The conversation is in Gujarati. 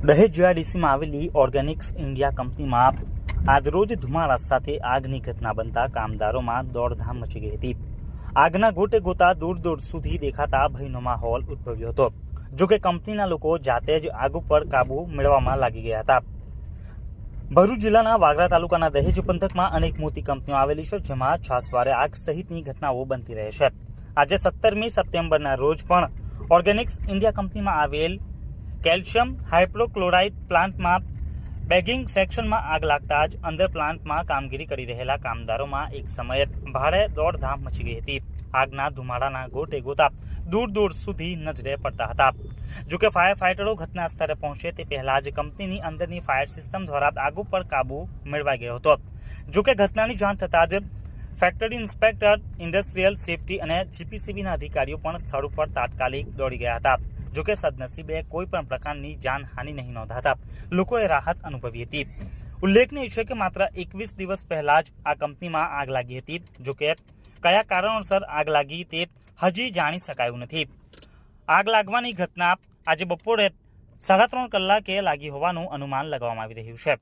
દહેજ જીઆઈડીસીમાં આવેલી ઓર્ગેનિક્સ ઇન્ડિયા કંપનીમાં આજરોજ ધુમાડા સાથે આગની ઘટના બનતા કામદારોમાં દોડધામ મચી ગઈ હતી। આગના ગોટે ગોતા દૂર દૂર સુધી દેખાતા ભયનો માહોલ ઉદ્ભવ્યો હતો। જોકે કંપનીના લોકો જાતે જ આગ ઉપર કાબુ મેળવવામાં લાગી ગયા હતા। ભરૂચ જિલ્લાના વાગરા તાલુકાના દહેજ પંથકમાં અનેક મોટી કંપનીઓ આવેલી છે, જેમાં છાસવારે આગ સહિતની ઘટનાઓ બનતી રહે છે। આજે 17મી સપ્ટેમ્બરના રોજ પણ ઓર્ગેનિક્સ ઇન્ડિયા કંપનીમાં આવેલ કેલ્શિયમ હાઇડ્રોક્લોરાઇડ પ્લાન્ટમાં બેગિંગ સેક્શનમાં આગ લાગતા જ અંદર પ્લાન્ટમાં કામગીરી કરી રહેલા કામદારોમાં એક સમયે ભારે દોડધામ મચી ગઈ હતી। આગના ધુમાડાના ગોટે ગોતા દૂર દૂર સુધી નજરે પડતા હતા। જોકે ફાયર ફાઇટરો ઘટના સ્થળે પહોંચે તે પહેલા જ કંપનીની અંદરની ફાયર સિસ્ટમ દ્વારા આગ ઉપર કાબુ મેળવાઈ ગયો હતો। જોકે ઘટનાની જાણ થતાં જ ફેક્ટરી ઇન્સ્પેક્ટર, ઇન્ડસ્ટ્રીયલ સેફટી અને જીપીસીબીના અધિકારીઓ પણ સ્થળ ઉપર તાત્કાલિક દોડી ગયા હતા। જોકે સદનસીબે કોઈ પણ પ્રકારની જાનહાનિ નહીં નોંધાતા લોકોએ રાહત અનુભવી હતી। ઉલ્લેખનીય છે કે માત્ર 21 દિવસ પહેલા જ આ કંપનીમાં આગ લાગી હતી। જોકે કયા કારણોસર આગ લાગી તે હજી જાણી શકાયું નથી। આગ લાગવાની ઘટના આજે બપોરે 3:30 કલાકે લાગી હોવાનું અનુમાન લગાવવામાં આવી રહ્યું છે।